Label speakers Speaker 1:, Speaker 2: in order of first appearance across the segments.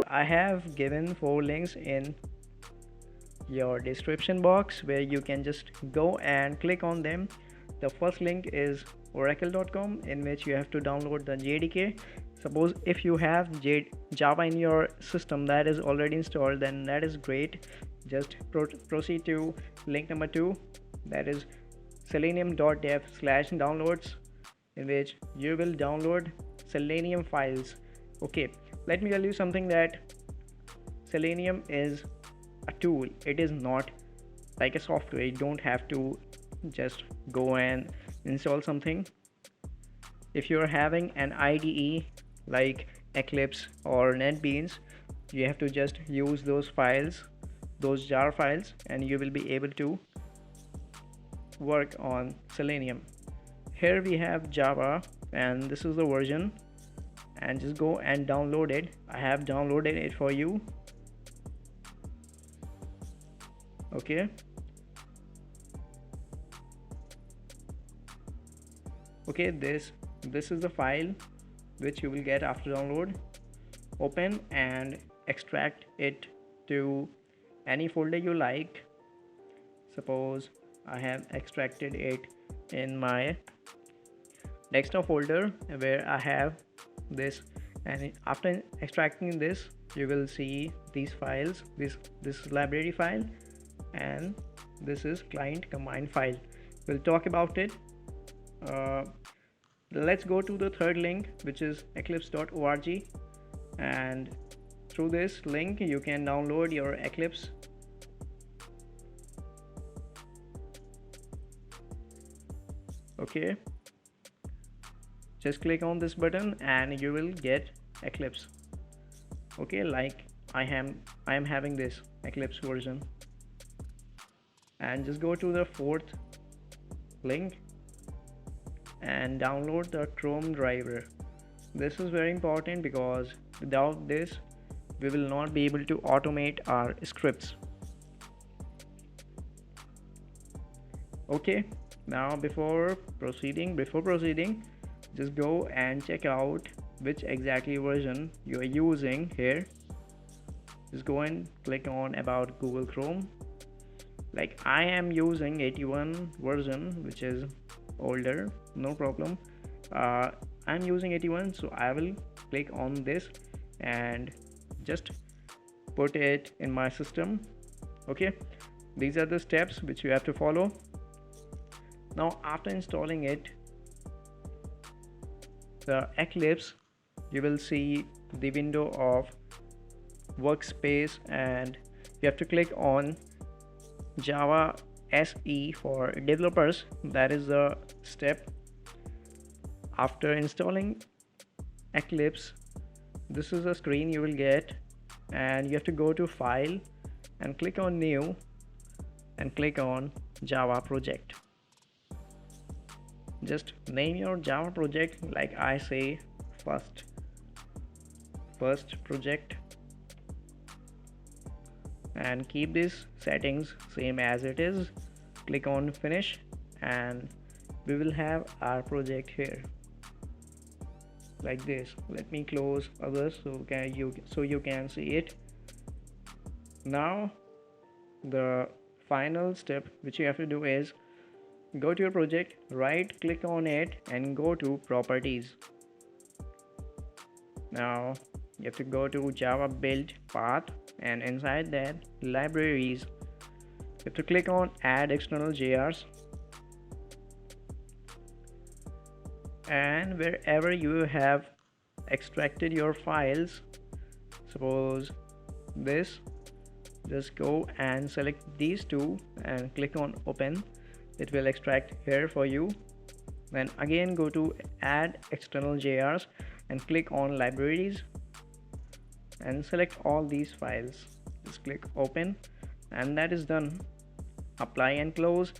Speaker 1: I have given 4 links in your description box where you can just go and click on them. The first link is oracle.com, in which you have to download the JDK. Suppose if you have Java in your system that is already installed, then that is great. Just proceed to link number 2, that is selenium.dev/downloads, in which you will download Selenium files. Okay, let me tell you something, that Selenium is a tool. It is not like a software. You don't have to just go and install something. If you're having an IDE like Eclipse or NetBeans, you have to just use those files, those jar files, and you will be able to work on Selenium. Here we have Java, and this is the version, and just go and download it. I have downloaded it for you. Okay, this is the file which you will get after download. Open and extract it to any folder you like. Suppose I have extracted it in my desktop folder where I have this, and after extracting this you will see these files. This library file, and this is client combined file. We'll talk about it. Let's go to the third link, which is eclipse.org, and through this link you can download your Eclipse. Okay, just click on this button and you will get Eclipse. Okay, like I am having this Eclipse version. And just go to the fourth link and download the Chrome driver. This is very important because without this we will not be able to automate our scripts. Okay, now before proceeding, just go and check out which exactly version you are using here. Just go and click on about Google Chrome. Like I am using 81 version, which is older, no problem. I'm using 81, so I will click on this and just put it in my system. Okay, these are the steps which you have to follow. Now after installing it, the Eclipse, you will see the window of workspace, and you have to click on Java SE for developers. That is the step. After installing Eclipse, this is the screen you will get, and you have to go to file and click on new and click on Java project. Just name your Java project, like I say first project, and keep these settings same as it is. Click on finish and we will have our project here like this. Let me close others so you can see it. Now the final step which you have to do is go to your project, right click on it and go to properties. Now you have to go to Java build path, and inside that libraries, you have to click on add external JRs, and wherever you have extracted your files, suppose this, just go and select these two and click on open. It will extract here for you. Then again go to add external JRs and click on libraries and select all these files. Just click open and that is done. Apply and close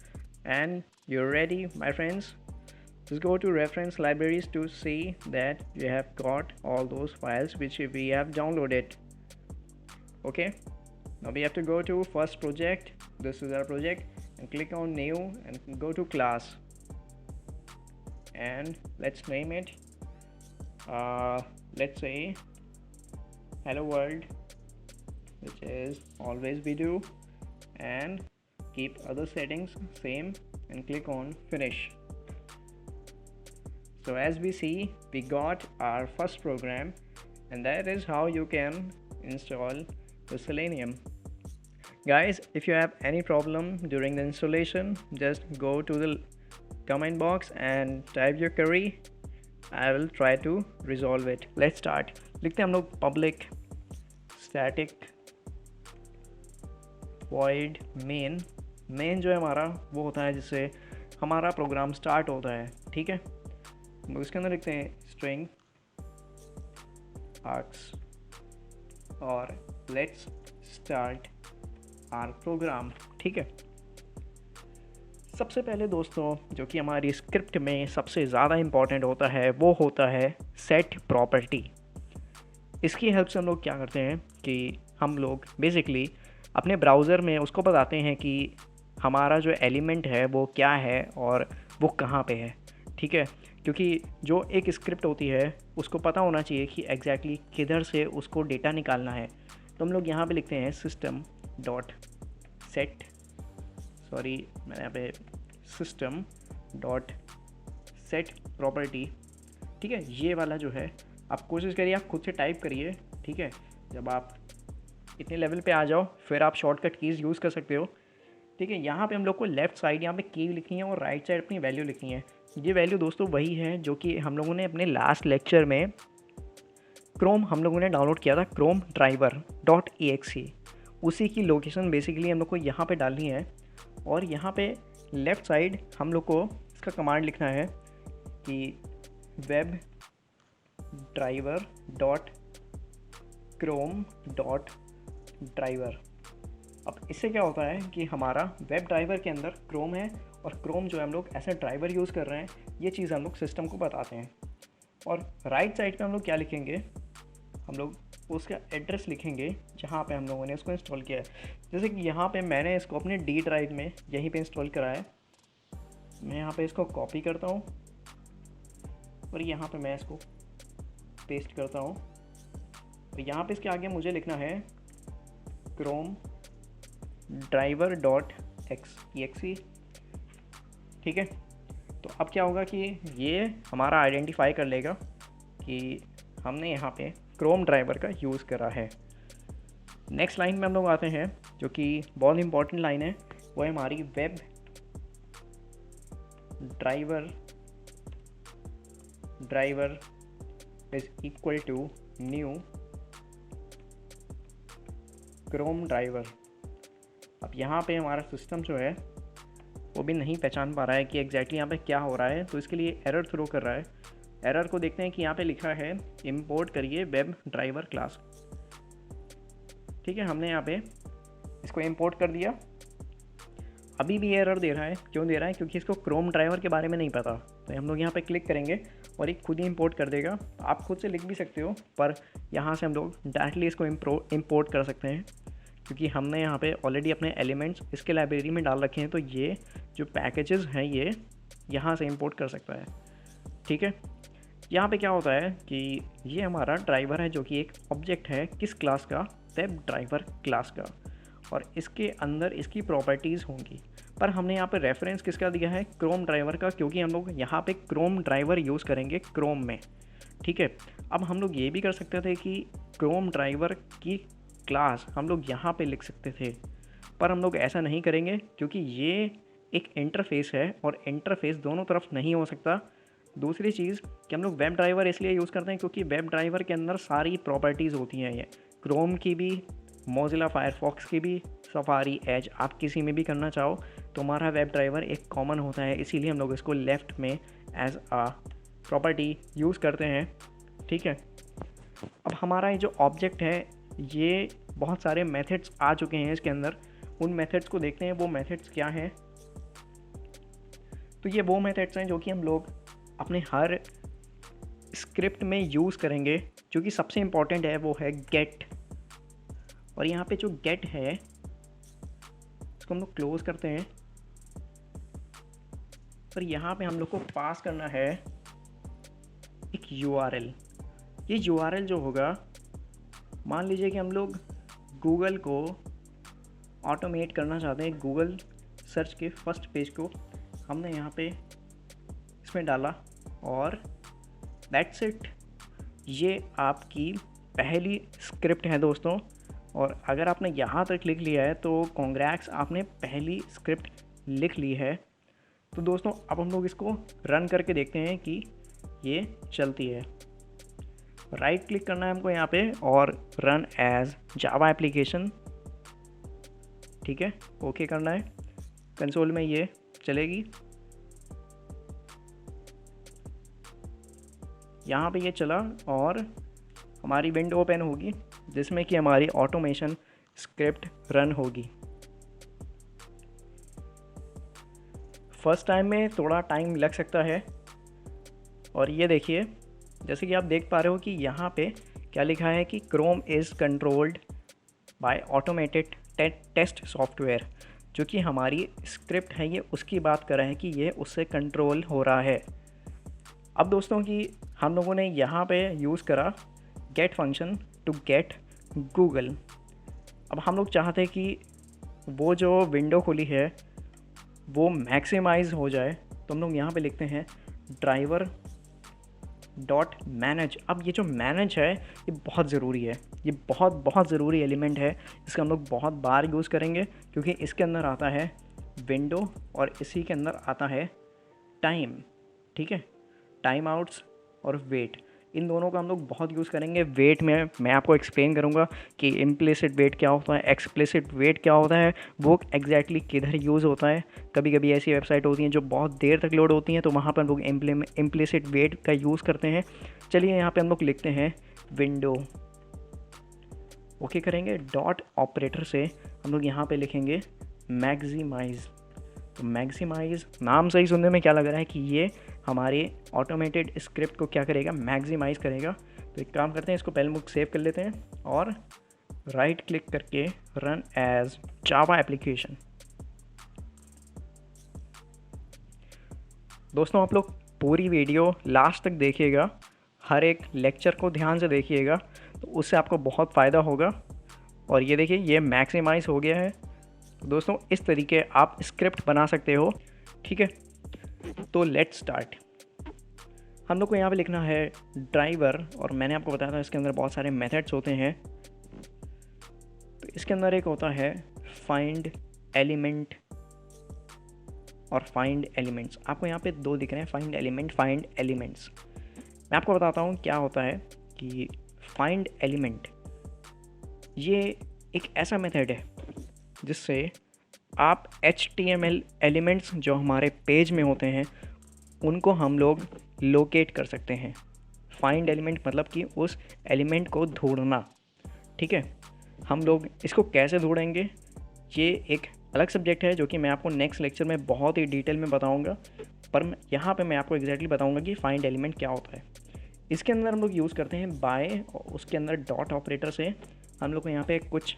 Speaker 1: and you're ready, my friends. Just go to reference libraries to see that you have got all those files which we have downloaded. Okay, now we have to go to first project. This is our project, and click on new and go to class, and let's name it let's say hello world which is always we do, and keep other settings same and click on finish. So as we see, we got our first program, and that is how you can install the Selenium. Guys, if you have any problem during the installation, just go to the comment box and type your query. I will try to resolve it. Let's start. लिखते हैं हम लोग public static void main. Main जो है हमारा वो होता है जिससे हमारा प्रोग्राम स्टार्ट होता है, ठीक है। उसके अंदर लिखते हैं स्ट्रिंग आर्क्स और लेट्स स्टार्ट आवर प्रोग्राम, ठीक है। सबसे पहले दोस्तों जो कि हमारी स्क्रिप्ट में सबसे ज़्यादा इम्पॉर्टेंट होता है वो होता है सेट प्रॉपर्टी। इसकी हेल्प से हम लोग क्या करते हैं कि हम लोग बेसिकली अपने ब्राउज़र में उसको बताते हैं कि हमारा जो एलिमेंट है वो क्या है और वो कहाँ पे है, ठीक है। क्योंकि जो एक स्क्रिप्ट होती है उसको पता होना चाहिए कि एग्जैक्टली किधर से उसको डेटा निकालना है। तो हम लोग यहाँ पे लिखते हैं सिस्टम डॉट सेट, सॉरी मैंने यहाँ पे सिस्टम डॉट सेट प्रॉपर्टी, ठीक है। ये वाला जो है आप कोशिश करिए, आप खुद से टाइप करिए, ठीक है। जब आप इतने लेवल पे आ जाओ फिर आप शॉर्टकट कीज़ यूज़ कर सकते हो, ठीक है। यहाँ पे हम लोग को लेफ़्ट साइड यहाँ पे की लिखनी है और राइट साइड अपनी वैल्यू लिखनी है। ये वैल्यू दोस्तों वही है जो कि हम लोगों ने अपने लास्ट लेक्चर में क्रोम हम लोगों ने डाउनलोड किया था, क्रोम ड्राइवर डॉट exe। उसी की लोकेशन बेसिकली हम लोग को यहाँ पे डालनी है और यहाँ पे लेफ़्ट साइड हम लोग को इसका कमांड लिखना है कि web driver dot Chrome dot driver. अब इससे क्या होता है कि हमारा वेब ड्राइवर के अंदर क्रोम है और क्रोम जो है हम लोग ऐसा ड्राइवर यूज़ कर रहे हैं, ये चीज़ हम लोग सिस्टम को बताते हैं। और राइट साइड पे हम लोग क्या लिखेंगे, हम लोग उसका एड्रेस लिखेंगे जहाँ पे हम लोगों ने इसको इंस्टॉल किया है। जैसे कि यहाँ पे मैंने इसको अपने डी ड्राइव में यहीं पे इंस्टॉल करा है। मैं यहाँ पे इसको कॉपी करता हूँ और यहाँ पे मैं इसको पेस्ट करता हूँ और यहाँ पे इसके आगे मुझे लिखना है क्रोम ड्राइवर डॉट exe, ठीक है। तो अब क्या होगा कि ये हमारा आइडेंटिफाई कर लेगा कि हमने यहाँ पे क्रोम ड्राइवर का यूज़ करा है। नेक्स्ट लाइन में हम लोग आते हैं जो कि बहुत इंपॉर्टेंट लाइन है, वो है हमारी web driver is equal to new Chrome driver. अब यहाँ पे हमारा सिस्टम जो है वो भी नहीं पहचान पा रहा है कि एग्जैक्टली यहाँ पे क्या हो रहा है, तो इसके लिए एरर थ्रो कर रहा है। एरर को देखते हैं कि यहाँ पे लिखा है इंपोर्ट करिए वेब ड्राइवर क्लास, ठीक है। हमने यहाँ पे इसको इंपोर्ट कर दिया। अभी भी एरर दे रहा है, क्यों दे रहा है? क्योंकि इसको क्रोम ड्राइवर के बारे में नहीं पता। तो हम लोग यहाँ पे क्लिक करेंगे और एक खुद ही इंपोर्ट कर देगा। आप खुद से लिख भी सकते हो, पर यहाँ से हम लोग डायरेक्टली इसको इंपोर्ट कर सकते हैं क्योंकि हमने यहाँ पे ऑलरेडी अपने एलिमेंट्स इसके लाइब्रेरी में डाल रखे हैं। तो ये जो पैकेजेस हैं ये यहाँ से इंपोर्ट कर सकता है, ठीक है। यहाँ पे क्या होता है कि ये हमारा ड्राइवर है जो कि एक ऑब्जेक्ट है किस क्लास का, वेब ड्राइवर क्लास का, और इसके अंदर इसकी प्रॉपर्टीज़ होंगी। पर हमने यहाँ पे रेफरेंस किसका दिया है, क्रोम ड्राइवर का, क्योंकि हम लोग यहाँ पे क्रोम ड्राइवर यूज़ करेंगे क्रोम में, ठीक है। अब हम लोग ये भी कर सकते थे कि क्रोम ड्राइवर की क्लास हम लोग यहाँ पे लिख सकते थे, पर हम लोग ऐसा नहीं करेंगे क्योंकि ये एक इंटरफेस है और इंटरफेस दोनों तरफ नहीं हो सकता। दूसरी चीज़ कि हम लोग वेब ड्राइवर इसलिए यूज़ करते हैं क्योंकि वेब ड्राइवर के अंदर सारी प्रॉपर्टीज़ होती हैं, ये क्रोम की भी, मोजिला फायरफॉक्स की भी, सफारी, एज, आप किसी में भी करना चाहो तो हमारा वेब ड्राइवर एक कॉमन होता है, इसीलिए हम लोग इसको लेफ़्ट में एज आ प्रॉपर्टी यूज़ करते हैं, ठीक है। अब हमारा ये जो ऑब्जेक्ट है ये बहुत सारे मेथड्स आ चुके हैं इसके अंदर। उन मेथड्स को देखते हैं, वो मेथड्स क्या हैं। तो ये वो मेथड्स हैं जो कि हम लोग अपने हर स्क्रिप्ट में यूज़ करेंगे। जो कि सबसे इम्पॉर्टेंट है वो है गेट। और यहाँ पे जो गेट है इसको हम लोग क्लोज करते हैं और यहाँ पे हम लोग को पास करना है एक URL। ये URL जो होगा, मान लीजिए कि हम लोग गूगल को ऑटोमेट करना चाहते हैं, गूगल सर्च के फर्स्ट पेज को हमने यहाँ पे इसमें डाला और दैट्स इट। ये आपकी पहली स्क्रिप्ट है दोस्तों, और अगर आपने यहाँ तक लिख लिया है तो कॉन्ग्रेट्स, आपने पहली स्क्रिप्ट लिख ली है। तो दोस्तों अब हम लोग इसको रन करके देखते हैं कि ये चलती है। राइट क्लिक करना है हमको यहाँ पे और रन एज जावा एप्लीकेशन, ठीक है, ओके करना है। कंसोल में ये चलेगी, यहाँ पे ये चला और हमारी विंडो ओपन होगी जिसमें कि हमारी ऑटोमेशन स्क्रिप्ट रन होगी। फर्स्ट टाइम में थोड़ा टाइम लग सकता है, और ये देखिए जैसे कि आप देख पा रहे हो कि यहाँ पे क्या लिखा है कि Chrome is controlled by automated test software, जो कि हमारी स्क्रिप्ट है ये उसकी बात कर रहा है कि ये उससे कंट्रोल हो रहा है। अब दोस्तों कि हम लोगों ने यहाँ पे यूज़ करा get function to get Google. अब हम लोग चाहते हैं कि वो जो विंडो खुली है वो मैक्सिमाइज हो जाए, तो हम लोग यहाँ पे लिखते हैं ड्राइवर डॉट मैनेज। अब ये जो मैनेज है ये बहुत ज़रूरी है, ये बहुत ज़रूरी एलिमेंट है, इसका हम लोग बहुत बार यूज़ करेंगे क्योंकि इसके अंदर आता है विंडो और इसी के अंदर आता है टाइम, ठीक है, टाइम आउट्स और वेट, इन दोनों का हम लोग बहुत यूज़ करेंगे। वेट में मैं आपको एक्सप्लेन करूँगा कि इम्प्लिसिट वेट क्या होता है, एक्सप्लिसिट वेट क्या होता है, वो एग्जैक्टली किधर यूज़ होता है। कभी कभी ऐसी वेबसाइट होती हैं जो बहुत देर तक लोड होती हैं, तो वहाँ पर लोग इम्प्लिसिट वेट का यूज़ करते हैं। चलिए यहाँ पे हम लोग लिखते हैं विंडो, ओके करेंगे। डॉट ऑपरेटर से हम लोग यहाँ पे लिखेंगे मैक्सिमाइज़। तो मैक्सिमाइज़ नाम सही सुनने में क्या लग रहा है कि ये हमारे ऑटोमेटेड स्क्रिप्ट को क्या करेगा, मैक्सिमाइज़ करेगा। तो एक काम करते हैं, इसको पहले मुझे सेव कर लेते हैं और राइट क्लिक करके रन एज जावा एप्लीकेशन। दोस्तों आप लोग पूरी वीडियो लास्ट तक देखिएगा, हर एक लेक्चर को ध्यान से देखिएगा, तो उससे आपको बहुत फ़ायदा होगा। और ये देखिए ये मैक्सिमाइज़ हो गया है। दोस्तों इस तरीके आप स्क्रिप्ट बना सकते हो, ठीक है। तो लेट्स स्टार्ट। हम लोग को यहाँ पे लिखना है ड्राइवर, और मैंने आपको बताया था इसके अंदर बहुत सारे मेथड्स होते हैं। तो इसके अंदर एक होता है फाइंड एलिमेंट और फाइंड एलिमेंट्स। आपको यहाँ पे दो दिख रहे हैं, फाइंड एलिमेंट, फाइंड एलिमेंट्स। मैं आपको बताता हूँ क्या होता है कि फाइंड एलिमेंट ये एक ऐसा मेथड है जिससे आप HTML एलिमेंट्स जो हमारे पेज में होते हैं उनको हम लोग लोकेट कर सकते हैं। फाइंड एलिमेंट मतलब कि उस एलिमेंट को ढूंढना, ठीक है। हम लोग इसको कैसे ढूंढेंगे ये एक अलग सब्जेक्ट है जो कि मैं आपको नेक्स्ट लेक्चर में बहुत ही डिटेल में बताऊंगा, पर यहाँ पे मैं आपको एग्जैक्टली बताऊंगा कि फाइंड एलिमेंट क्या होता है। इसके अंदर हम लोग यूज़ करते हैं बाय, उसके अंदर डॉट ऑपरेटर से हम लोग को यहाँ पे कुछ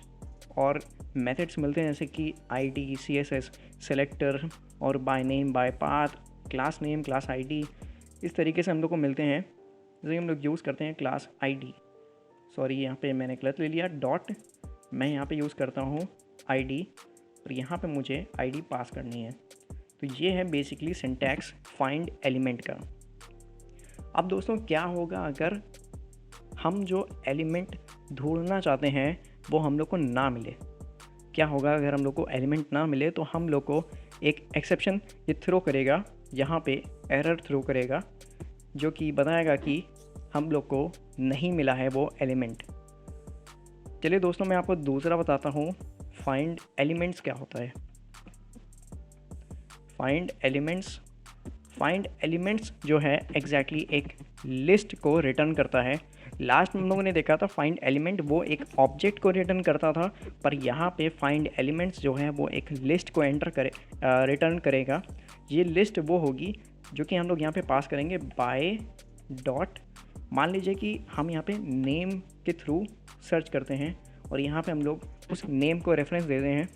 Speaker 1: और मेथड्स मिलते हैं जैसे कि ID, CSS, सेलेक्टर और by name, by path, class name, class ID, इस तरीके से हम लोग को मिलते हैं। जैसे हम लोग यूज़ करते हैं क्लास ID, सॉरी यहाँ पे मैंने गलत ले लिया, डॉट मैं यहाँ पे यूज़ करता हूँ ID और यहाँ पे मुझे ID पास करनी है। तो ये है बेसिकली सिंटैक्स फाइंड एलिमेंट का। अब दोस्तों क्या होगा अगर हम जो एलिमेंट ढूंढना चाहते हैं वो हम लोग को ना मिले? क्या होगा अगर हम लोग को एलिमेंट ना मिले? तो हम लोग को एक एक्सेप्शन ये थ्रो करेगा, यहाँ पे एरर थ्रो करेगा जो कि बताएगा कि हम लोग को नहीं मिला है वो एलिमेंट। चलिए दोस्तों मैं आपको दूसरा बताता हूँ फाइंड एलिमेंट्स क्या होता है। फाइंड एलिमेंट्स जो है एग्जैक्टली एक लिस्ट को रिटर्न करता है। लास्ट में हम लोगों ने देखा था फाइंड एलिमेंट वो एक ऑब्जेक्ट को रिटर्न करता था, पर यहाँ पे फाइंड एलिमेंट्स जो है वो एक लिस्ट को रिटर्न करेगा। ये लिस्ट वो होगी जो कि हम लोग यहाँ पे पास करेंगे बाय डॉट। मान लीजिए कि हम यहाँ पे नेम के थ्रू सर्च करते हैं और यहाँ पे हम लोग उस नेम को रेफरेंस देते हैं,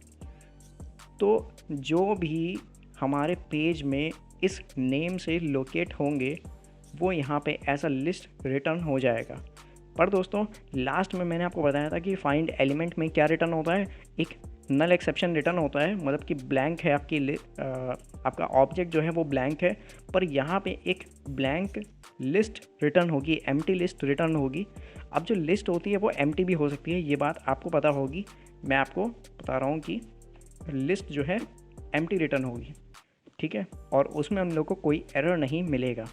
Speaker 1: तो जो भी हमारे पेज में इस नेम से लोकेट होंगे वो यहाँ पे एज अ लिस्ट रिटर्न हो जाएगा। पर दोस्तों लास्ट में मैंने आपको बताया था कि फाइंड एलिमेंट में क्या रिटर्न होता है, एक नल एक्सेप्शन रिटर्न होता है, मतलब कि ब्लैंक है आपका ऑब्जेक्ट जो है वो ब्लैंक है, पर यहाँ पे एक ब्लैंक लिस्ट रिटर्न होगी, एम्प्टी लिस्ट रिटर्न होगी। अब जो लिस्ट होती है वो एम्प्टी भी हो सकती है, ये बात आपको पता होगी, मैं आपको बता रहा हूँ कि लिस्ट जो है एम्प्टी रिटर्न होगी, ठीक है, और उसमें हम लोग को कोई एरर नहीं मिलेगा।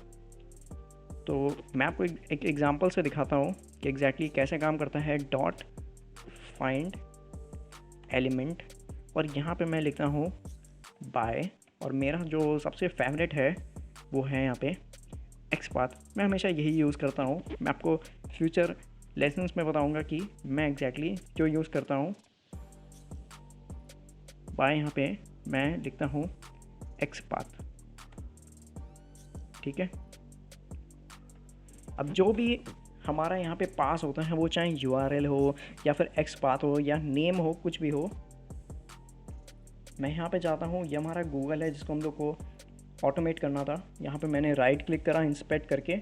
Speaker 1: तो मैं आपको एक एग्जांपल से दिखाता हूँ कि एग्जैक्टली कैसे काम करता है डॉट फाइंड एलिमेंट, और यहाँ पे मैं लिखता हूँ बाय, और मेरा जो सबसे फेवरेट है वो है यहाँ पे एक्सपाथ। मैं हमेशा यही यूज़ करता हूँ, मैं आपको फ्यूचर लेसन्स में बताऊँगा कि मैं एग्जैक्टली क्यों यूज़ करता हूँ। बाय यहाँ पे मैं लिखता हूँ एक्सपाथ, ठीक है। अब जो भी हमारा यहाँ पे पास होता है वो चाहे URL हो या फिर एक्सपाथ हो या नेम हो, कुछ भी हो, मैं यहाँ पे जाता हूँ, ये हमारा गूगल है जिसको हम लोग को ऑटोमेट करना था। यहाँ पे मैंने राइट क्लिक करा इंस्पेक्ट करके।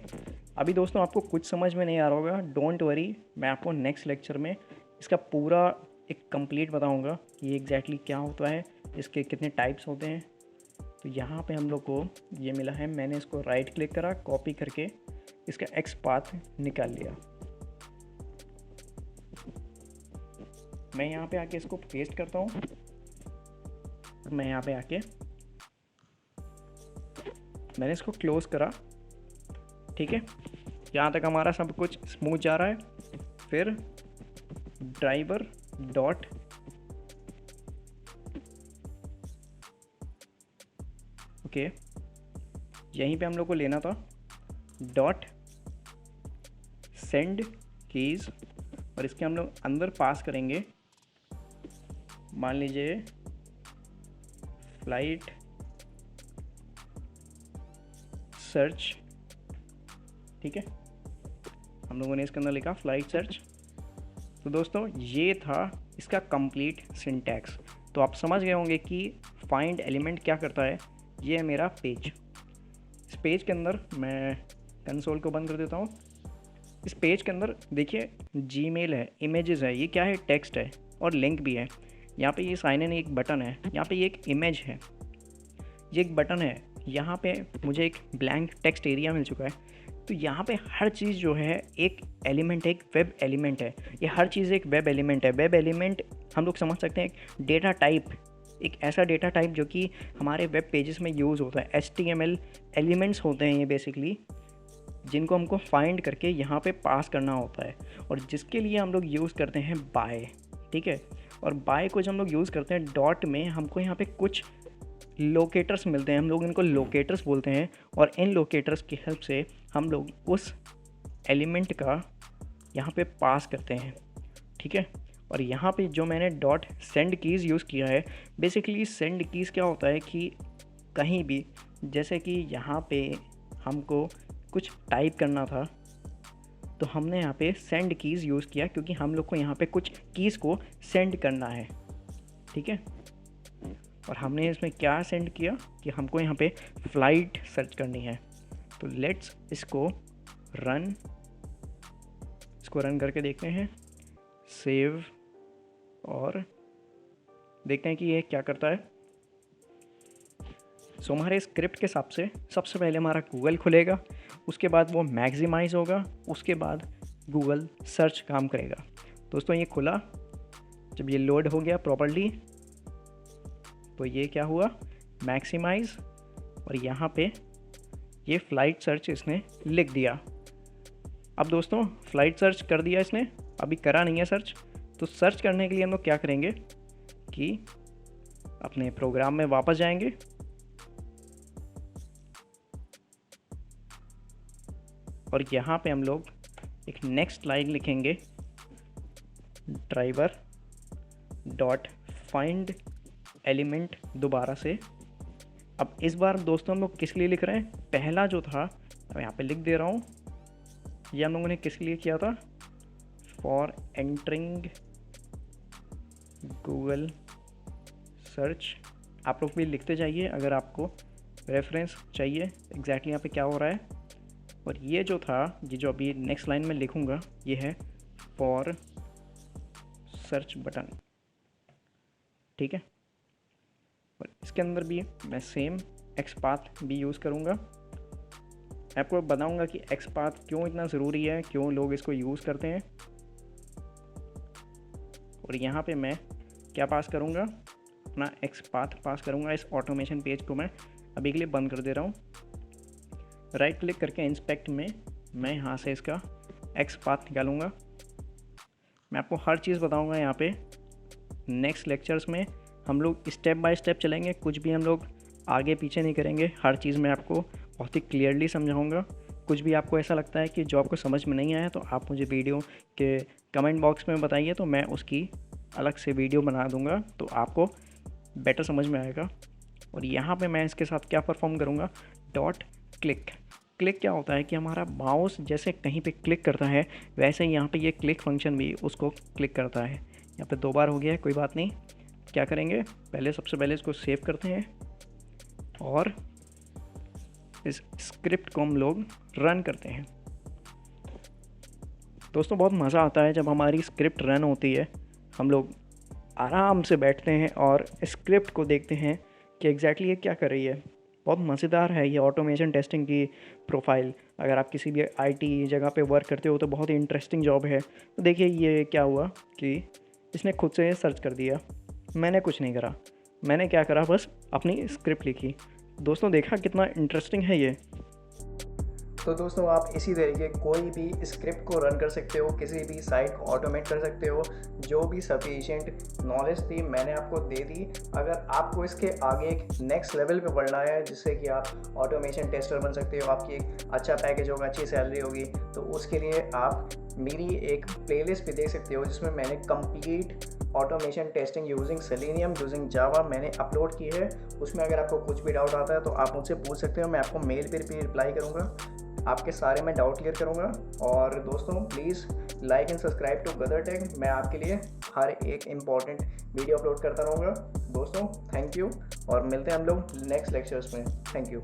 Speaker 1: अभी दोस्तों आपको कुछ समझ में नहीं आ रहा होगा, डोंट वरी, मैं आपको नेक्स्ट लेक्चर में इसका पूरा एक कंप्लीट बताऊँगा कि ये एग्जैक्टली क्या होता है, इसके कितने टाइप्स होते हैं। तो यहाँ पे हम लोग को ये मिला है, मैंने इसको राइट क्लिक करा, कॉपी करके इसका एक्सपाथ निकाल लिया। मैं यहाँ पे आके इसको पेस्ट करता हूँ, मैं यहाँ पे आके मैंने इसको क्लोज करा, ठीक है। यहाँ तक हमारा सब कुछ स्मूथ जा रहा है। फिर ड्राइवर डॉट ओके, यहीं पे हम लोग को लेना था डॉट सेंड कीज, और इसके हम लोग अंदर पास करेंगे, मान लीजिए फ्लाइट सर्च, ठीक है, हम लोगों ने इसके अंदर लिखा फ्लाइट सर्च। तो दोस्तों ये था इसका कंप्लीट सिंटैक्स। तो आप समझ गए होंगे कि फाइंड एलिमेंट क्या करता है। ये है मेरा पेज, इस पेज के अंदर मैं कंसोल को बंद कर देता हूँ। इस पेज के अंदर देखिए जीमेल है, इमेजेस है, ये क्या है, टेक्स्ट है और लिंक भी है। यहाँ पे ये साइन इन एक बटन है, यहाँ पे ये एक इमेज है, ये एक बटन है, यहाँ पे मुझे एक ब्लैंक टेक्स्ट एरिया मिल चुका है। तो यहाँ पे हर चीज़ जो है एक एलिमेंट है, एक वेब एलिमेंट है, ये हर चीज़ एक वेब एलिमेंट है। वेब एलिमेंट हम लोग समझ सकते हैं एक डेटा टाइप, एक ऐसा डेटा टाइप जो कि हमारे वेब पेजेस में यूज़ होता है। HTML एलिमेंट्स होते हैं ये बेसिकली, जिनको हमको फाइंड करके यहाँ पे पास करना होता है, और जिसके लिए हम लोग यूज़ करते हैं बाय, ठीक है। और बाय को जब हम लोग यूज़ करते हैं डॉट में, हमको यहाँ पे कुछ लोकेटर्स मिलते हैं, हम लोग इनको लोकेटर्स बोलते हैं, और इन लोकेटर्स की हेल्प से हम लोग उस एलिमेंट का यहाँ पे पास करते हैं, ठीक है। और यहाँ पे जो मैंने डॉट सेंड कीज़ यूज़ किया है, बेसिकली सेंड कीज़ क्या होता है कि कहीं भी, जैसे कि यहाँ पे हमको कुछ टाइप करना था तो हमने यहाँ पे सेंड कीज़ यूज़ किया, क्योंकि हम लोग को यहाँ पे कुछ कीज़ को सेंड करना है, ठीक है। और हमने इसमें क्या सेंड किया कि हमको यहाँ पे फ्लाइट सर्च करनी है। तो लेट्स इसको रन करके देखते हैं, सेव, और देखते हैं कि ये क्या करता है। सो हमारे स्क्रिप्ट के हिसाब से सबसे पहले हमारा गूगल खुलेगा, उसके बाद वो मैक्सिमाइज़ होगा, उसके बाद गूगल सर्च काम करेगा। दोस्तों ये खुला, जब ये लोड हो गया प्रॉपर्ली तो ये क्या हुआ, मैक्सिमाइज़, और यहाँ पे ये फ्लाइट सर्च इसने लिख दिया। अब दोस्तों फ्लाइट सर्च कर दिया इसने, अभी करा नहीं है सर्च। तो सर्च करने के लिए हम लोग क्या करेंगे कि अपने प्रोग्राम में वापस जाएंगे, और यहाँ पे हम लोग एक नेक्स्ट लाइन लिखेंगे, ड्राइवर डॉट फाइंड एलिमेंट दोबारा से। अब इस बार दोस्तों हम लोग किसके लिए लिख रहे हैं, पहला जो था मैं यहाँ पे लिख दे रहा हूँ, ये हम लोगों ने किसके लिए किया था, फॉर एंटरिंग गूगल सर्च। आप लोग भी लिखते जाइए अगर आपको रेफरेंस चाहिए एग्जैक्टली यहाँ पे क्या हो रहा है। और ये जो था, ये जो अभी नेक्स्ट लाइन में लिखूँगा, ये है फॉर सर्च बटन, ठीक है। और इसके अंदर भी मैं सेम XPath भी यूज़ करूँगा। मैं आपको बताऊँगा कि XPath क्यों इतना ज़रूरी है, क्यों लोग इसको यूज़ करते हैं। और यहाँ पे मैं क्या पास करूँगा, अपना XPath पास करूँगा। इस ऑटोमेशन पेज को मैं अभी के लिए बंद कर दे रहा हूँ। राइट क्लिक करके इंस्पेक्ट में मैं यहाँ से इसका XPath निकालूँगा। मैं आपको हर चीज़ बताऊँगा यहाँ पे। नेक्स्ट लेक्चर्स में हम लोग स्टेप बाय स्टेप चलेंगे, कुछ भी हम लोग आगे पीछे नहीं करेंगे। हर चीज़ मैं आपको बहुत ही क्लियरली समझाऊँगा। कुछ भी आपको ऐसा लगता है कि जो आपको समझ में नहीं आया तो आप मुझे वीडियो के कमेंट बॉक्स में बताइए, तो मैं उसकी अलग से वीडियो बना दूँगा, तो आपको बेटर समझ में आएगा। और यहाँ पे मैं इसके साथ क्या परफॉर्म करूँगा, डॉट क्लिक। क्लिक क्या होता है कि हमारा माउस जैसे कहीं पे क्लिक करता है, वैसे ही यहाँ पे ये क्लिक फंक्शन भी उसको क्लिक करता है। यहाँ पे 2 बार हो गया है, कोई बात नहीं। क्या करेंगे, सबसे पहले इसको सेव करते हैं और इस स्क्रिप्ट को हम लोग रन करते हैं। दोस्तों बहुत मज़ा आता है जब हमारी स्क्रिप्ट रन होती है। हम लोग आराम से बैठते हैं और स्क्रिप्ट को देखते हैं कि एग्जैक्टली ये क्या कर रही है। बहुत मज़ेदार है ये ऑटोमेशन टेस्टिंग की प्रोफाइल। अगर आप किसी भी IT जगह पे वर्क करते हो तो बहुत ही इंटरेस्टिंग जॉब है। तो देखिए ये क्या हुआ कि इसने खुद से सर्च कर दिया, मैंने कुछ नहीं करा। मैंने क्या करा, बस अपनी स्क्रिप्ट लिखी। दोस्तों देखा कितना इंटरेस्टिंग है ये।
Speaker 2: तो दोस्तों आप इसी तरीके कोई भी स्क्रिप्ट को रन कर सकते हो, किसी भी साइट को ऑटोमेट कर सकते हो। जो भी सफिशिएंट नॉलेज थी मैंने आपको दे दी। अगर आपको इसके आगे एक नेक्स्ट लेवल पे बढ़ना है जिससे कि आप ऑटोमेशन टेस्टर बन सकते हो, आपकी एक अच्छा पैकेज होगा, अच्छी सैलरी होगी, तो उसके लिए आप मेरी एक प्लेलिस्ट भी देख सकते हो जिसमें मैंने complete automation testing using selenium using Java मैंने अपलोड की है। उसमें अगर आपको कुछ भी डाउट आता है तो आप मुझसे पूछ सकते हो। मैं आपको मेल पर भी रिप्लाई करूँगा, आपके सारे मैं डाउट क्लियर करूँगा। और दोस्तों please like and subscribe to Gadar Tech. मैं आपके लिए हर एक इम्पॉर्टेंट वीडियो अपलोड करता रहूँगा। दोस्तों थैंक यू, और मिलते हैं हम लोग नेक्स्ट लेक्चर्स में। Thank you.